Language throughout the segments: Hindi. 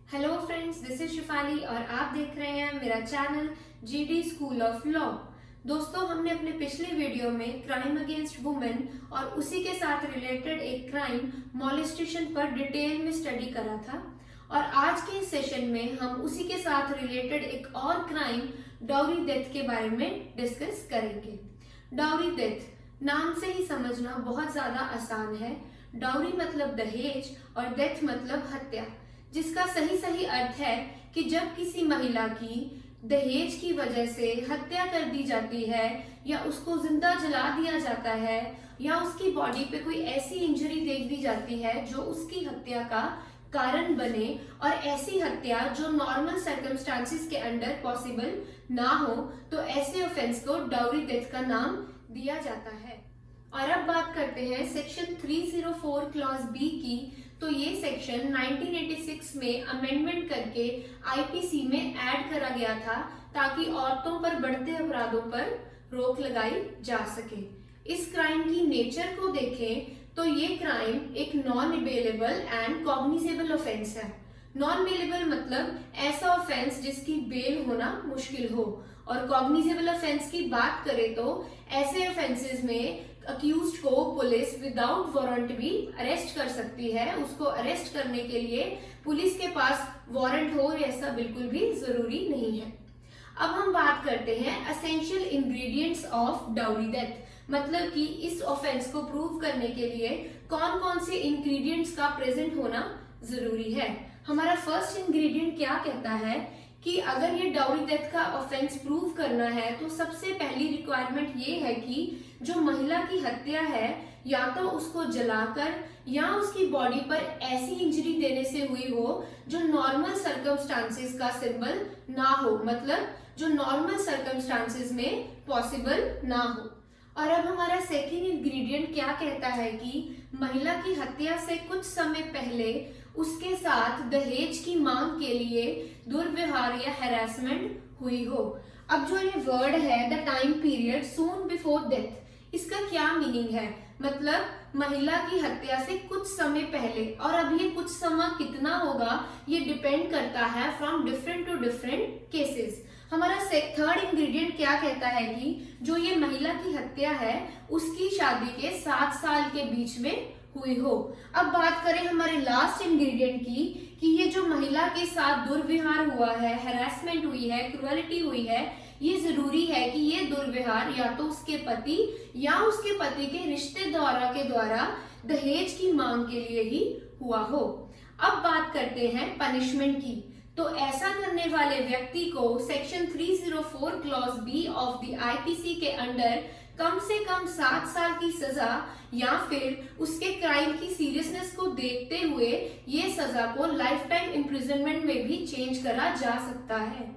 Hello friends, this is Shifali और आप देख रहे हैं मेरा channel GD school of law. दोस्तों, हमने अपने पिछले वीडियो में क्राइम अगेंस्ट वुमेन और उसी के साथ रिलेटेड एक क्राइम मॉलेस्टेशन पर डिटेल में स्टडी करा था और आज के इस सेशन में हम उसी के साथ रिलेटेड एक और क्राइम डाउरी डेथ के बारे में डिस्कस करेंगे। डाउरी डेथ नाम से ही समझना बहुत ज्यादा आसान है। डाउरी मतलब दहेज और डेथ मतलब हत्या, जिसका सही अर्थ है कि जब किसी महिला की दहेज की वजह से हत्या कर दी जाती है या उसको जिंदा जला दिया जाता है या उसकी बॉडी पे कोई ऐसी इंजरी दे दी जाती है जो उसकी हत्या का कारण बने, और ऐसी हत्या जो नॉर्मल सर्कमस्टांसिस के अंडर पॉसिबल ना हो, तो ऐसे ऑफेंस को डाउरी डेथ का नाम दिया जाता है। और अब बात करते हैं सेक्शन 304 क्लॉज बी की। तो ये सेक्शन 1986 में अमेंडमेंट करके आईपीसी में ऐड करा गया था ताकि औरतों पर बढ़ते अपराधों पर रोक लगाई जा सके। इस क्राइम की नेचर को देखें तो ये क्राइम एक non bailable and cognizable offence है। नॉन बेलेबल मतलब ऐसा ऑफेंस जिसकी बेल होना मुश्किल हो, और कॉग्निजेबल ऑफेंस की बात करें तो ऐसे ऑफेंसेस में अक्यूज्ड को पुलिस विदाउट वारंट भी अरेस्ट कर सकती है। उसको अरेस्ट करने के लिए पुलिस के पास वारंट हो ऐसा बिल्कुल भी जरूरी नहीं है। अब हम बात करते हैं essential ingredients of dowry death, मतलब कि इस ऑफेंस को प्रूव करने के लिए कौन कौन से इंग्रेडिएंट्स का प्रेजेंट होना जरूरी है। हमारा फर्स्ट इंग्रेडिएंट क्या कहता है कि अगर ये डाउरी डेथ का ऑफेंस प्रूव करना है तो सबसे पहली रिक्वायरमेंट ये है कि जो महिला की हत्या है या तो उसको जलाकर या उसकी बॉडी पर ऐसी इंजरी देने से हुई हो जो नॉर्मल सर्कमस्टांसिस का सिंबल ना हो, मतलब जो नॉर्मल सर्कमस्टांसिस में पॉसिबल ना हो। और अब हमारा सेकेंड इंग्रेडिएंट क्या कहता है कि महिला की हत्या से कुछ समय पहले उसके साथ दहेज की मांग के लिए दुर्व्यवहार या हैरेसमेंट हुई हो। अब जो ये वर्ड है the time period soon before death, इसका क्या मीनिंग है? मतलब महिला की हत्या से कुछ समय पहले, और अब ये कुछ समय कितना होगा ये डिपेंड करता है from different to different cases. हमारा थर्ड इंग्रेडिएंट क्या कहता है कि जो ये महिला की हत्या है उसकी शादी के 7 साल के बीच में हुई हो। अब बात करें हमारे लास्ट इंग्रेडिएंट की कि ये जो महिला के साथ दुर्व्यवहार हुआ है, हैरेसमेंट हुई है, क्रुएलिटी हुई है, ये जरूरी है कि ये दुर्व्यवहार या तो उसके पति या उसके पति के रिश्तेदार के द्वारा दहेज की मांग के लिए ही हुआ हो। अब बात करते हैं पनिशमेंट की। तो ऐसा करने वाले व्यक्ति को section 304 clause B of the IPC के अंडर कम से कम 7 साल की सजा या फिर उसके क्राइम की सीरियसनेस को देखते हुए ये सजा को लाइफ टाइम इम्प्रिजनमेंट में भी चेंज करा जा सकता है।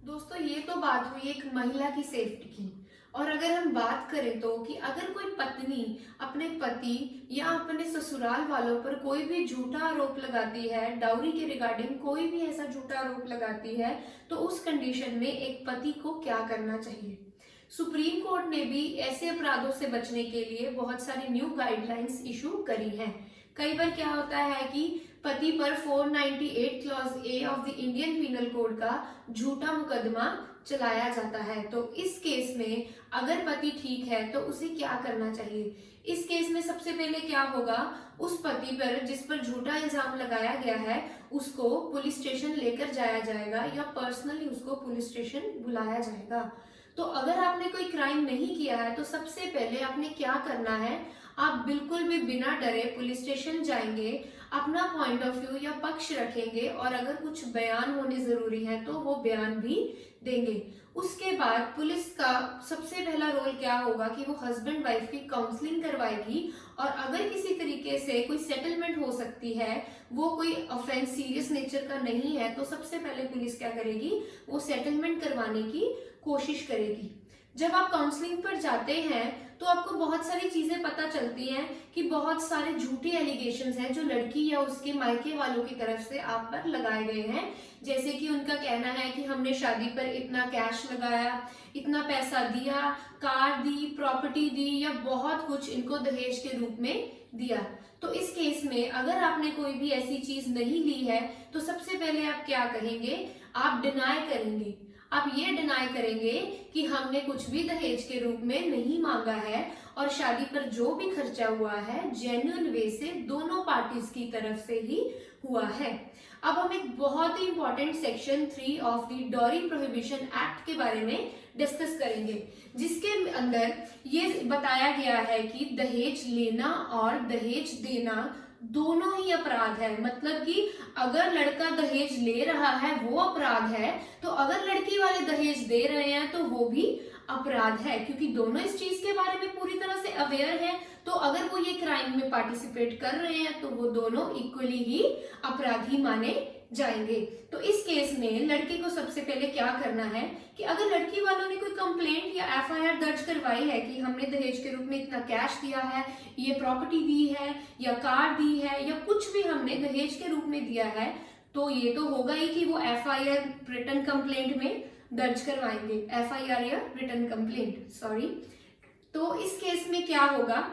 दोस्तों, ये तो बात हुई एक महिला की सेफ्टी की, और अगर हम बात करें तो कि अगर कोई पत्नी अपने पति या अपने ससुराल वालों पर कोई भी झूठा आरोप लगाती है, डाउरी के रिगार्डिंग कोई भी ऐसा झूठा आरोप लगाती है, तो उस कंडीशन में एक पति को क्या करना चाहिए। सुप्रीम कोर्ट ने भी ऐसे अपराधों से बचने के लिए बहुत सारी न्यू गाइडलाइंस इशू करी हैं। कई बार क्या होता है कि पति पर 498 clause A of the Indian penal code का झूठा मुकदमा चलाया जाता है। तो इस केस में अगर पति ठीक है तो उसे क्या करना चाहिए? इस केस में सबसे पहले क्या होगा, उस पति पर जिस पर झूठा इल्जाम लगाया गया है उसको पुलिस स्टेशन लेकर जाया जाएगा या पर्सनली उसको पुलिस स्टेशन बुलाया जाएगा। तो अगर आपने कोई क्राइम नहीं किया है तो सबसे पहले आपने क्या करना है, आप बिल्कुल भी बिना डरे पुलिस स्टेशन जाएंगे, अपना पॉइंट ऑफ व्यू या पक्ष रखेंगे, और अगर कुछ बयान होने जरूरी है तो वो बयान भी देंगे। उसके बाद पुलिस का सबसे पहला रोल क्या होगा कि वो हस्बैंड वाइफ की काउंसलिंग करवाएगी, और अगर किसी तरीके से कोई सेटलमेंट हो सकती है, वो कोई ऑफेंस सीरियस नेचर का नहीं है, तो सबसे पहले पुलिस क्या करेगी, वो सेटलमेंट करवाने की कोशिश करेगी। जब आप काउंसलिंग पर जाते हैं तो आपको बहुत सारी चीजें पता चलती हैं कि बहुत सारे झूठे एलिगेशंस हैं जो लड़की या उसके मायके वालों की तरफ से आप पर लगाए गए हैं। जैसे कि उनका कहना है कि हमने शादी पर इतना कैश लगाया, इतना पैसा दिया, कार दी, प्रॉपर्टी दी, या बहुत कुछ इनको दहेज के रूप में दिया। तो इस केस में अगर आपने कोई भी ऐसी चीज नहीं ली है तो सबसे पहले आप क्या कहेंगे, आप डिनाई करेंगे। आप ये डिनाई करेंगे कि हमने कुछ भी दहेज के रूप में नहीं मांगा है और शादी पर जो भी खर्चा हुआ है जेन्युइन वे से दोनों पार्टीज की तरफ से ही हुआ है। अब हम एक बहुत ही important section 3 of the dowry prohibition act के बारे में डिस्कस करेंगे, जिसके अंदर ये बताया गया है कि दहेज लेना और दहेज देना दोनों ही अपराध है। मतलब कि अगर लड़का दहेज ले रहा है वो अपराध है, तो अगर लड़की वाले दहेज दे रहे हैं तो वो भी अपराध है, क्योंकि दोनों इस चीज के बारे में पूरी तरह से अवेयर है। तो अगर वो ये क्राइम में पार्टिसिपेट कर रहे हैं तो वो दोनों इक्वली ही अपराधी माने जाएंगे। तो इस केस में लड़की को सबसे पहले क्या करना है कि अगर लड़की वालों ने कोई कंप्लेंट या एफआईआर दर्ज करवाई है कि हमने दहेज के रूप में इतना कैश दिया है, ये प्रॉपर्टी दी है या कार दी है या कुछ भी हमने दहेज के रूप में दिया है, तो ये तो होगा ही कि वो एफआईआर रिटन कंप्लेंट में दर्ज करवाएंगे, एफआईआर या रिटन कंप्लेंट, सॉरी। तो इस केस में क्या होगा,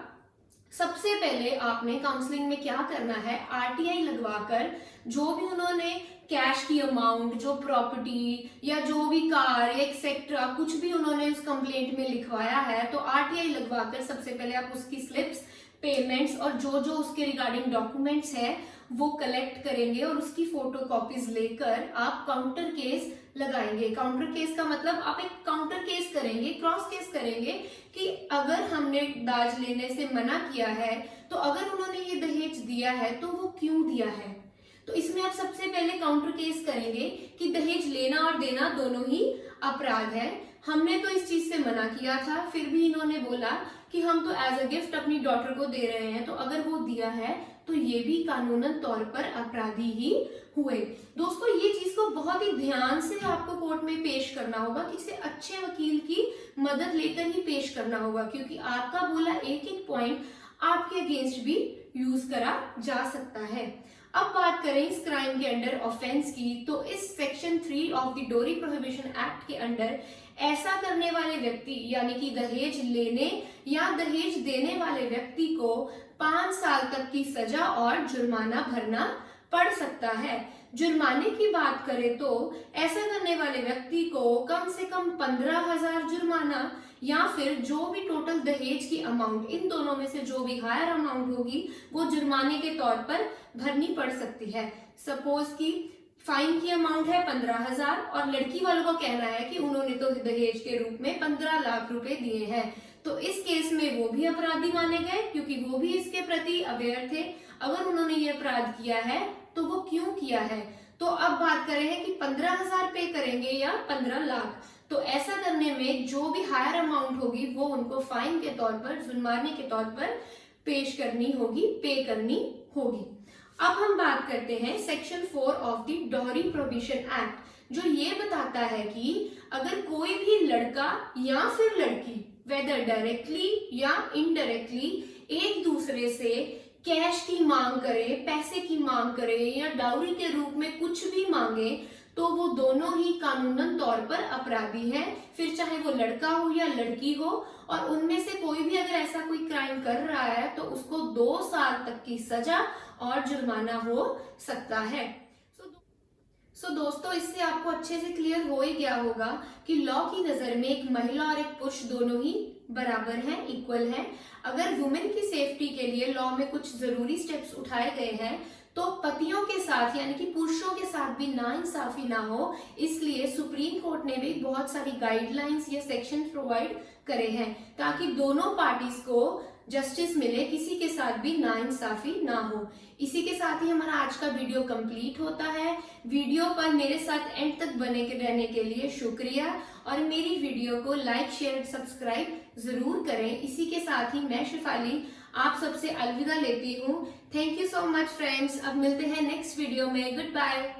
सबसे पहले आपने काउंसलिंग में क्या करना है, आरटीआई लगवाकर जो भी उन्होंने कैश की अमाउंट, जो प्रॉपर्टी या जो भी कार या एक्सेट्रा कुछ भी उन्होंने उस कंप्लेंट में लिखवाया है, तो आरटीआई लगवाकर सबसे पहले आप उसकी स्लिप्स, पेमेंट्स और जो जो उसके रिगार्डिंग डॉक्यूमेंट्स है वो कलेक्ट करेंगे और उसकी फोटो कॉपीज लेकर आप काउंटर केस लगाएंगे। काउंटर केस का मतलब आप एक काउंटर केस करेंगे, क्रॉस केस करेंगे कि अगर हमने दाज लेने से मना किया है तो अगर उन्होंने ये दहेज दिया है तो वो क्यों दिया है। तो इसमें आप सबसे पहले काउंटर केस करेंगे कि दहेज लेना और देना दोनों ही अपराध है। हमने तो इस चीज से मना किया था, फिर भी इन्होंने बोला कि हम तो एज अ गिफ्ट अपनी डॉटर को दे रहे हैं, तो अगर वो दिया है तो ये भी कानूनन तौर पर अपराधी ही हुए। दोस्तों ये चीज को बहुत ही ध्यान से आपको कोर्ट में पेश करना होगा, किसी अच्छे वकील की मदद लेकर ही पेश करना होगा, क्योंकि आपका बोला एक एक पॉइंट आपके अगेंस्ट भी यूज करा जा सकता है। अब बात करें इस क्राइम के अंडर ऑफेंस की, तो इस सेक्शन 3 ऑफ द डोरी प्रोहिबिशन एक्ट के अंडर ऐसा करने वाले व्यक्ति यानी कि दहेज लेने या दहेज देने वाले व्यक्ति को 5 साल तक की सजा और जुर्माना भरना पड़ सकता है। जुर्माने की बात करें तो ऐसा करने वाले व्यक्ति को कम से कम 15,000 जुर्माना या फिर जो भी टोटल दहेज की अमाउंट, इन दोनों में से जो भी हायर अमाउंट होगी वो जुर्माने के तौर पर भरनी पड़ सकती है। सपोज कि फाइन की अमाउंट है 15,000 और लड़की वालों का कहना है कि उन्होंने तो दहेज के रूप में 15 लाख रुपए दिए हैं, तो इस केस में वो भी अपराधी माने गए, क्योंकि वो भी इसके प्रति अवेयर थे। अगर उन्होंने ये अपराध किया है तो वो क्यों किया है। तो अब बात करें कि 15,000 पे करेंगे या 15 लाख, तो ऐसा करने में जो भी हायर अमाउंट होगी वो उनको फाइन के तौर पर, जुर्माने के तौर पर पेश करनी होगी, पे करनी होगी। अब हम बात करते हैं section 4 of the dowry prohibition act, जो ये बताता है कि अगर कोई भी लड़का या फिर लड़की वेदर डायरेक्टली या इनडायरेक्टली एक दूसरे से कैश की मांग करे, पैसे की मांग करे या डाउरी के रूप में कुछ भी मांगे, तो वो दोनों ही कानूनन तौर पर अपराधी हैं, फिर चाहे वो लड़का हो या लड़की हो। और उनमें से कोई भी अगर ऐसा कोई क्राइम कर रहा है तो उसको 2 साल तक की सजा और जुर्माना हो सकता है। सो दोस्तों इससे आपको अच्छे से क्लियर हो ही गया होगा कि लॉ की नजर में एक महिला और एक पुरुष दोनों ही बराबर हैं, इक्वल हैं। अगर वुमेन की सेफ्टी के लिए लॉ में कुछ जरूरी स्टेप्स उठाए गए हैं तो पतियों के साथ यानी कि पुरुषों के साथ भी नाइंसाफी ना हो, इसलिए सुप्रीम कोर्ट ने भी बहुत सारी गाइडलाइंस या सेक्शन प्रोवाइड करे हैं ताकि दोनों पार्टीज को जस्टिस मिले, किसी के साथ भी नाइंसाफी ना हो। इसी के साथ ही हमारा आज का वीडियो कंप्लीट होता है। वीडियो पर मेरे साथ एंड तक बने के रहने के लिए शुक्रिया और मेरी वीडियो को लाइक, शेयर, सब्सक्राइब जरूर करें। इसी के साथ ही मैं शिफाली आप सबसे अलविदा लेती हूँ। Thank you so much friends. अब मिलते हैं नेक्स्ट वीडियो में। Good bye.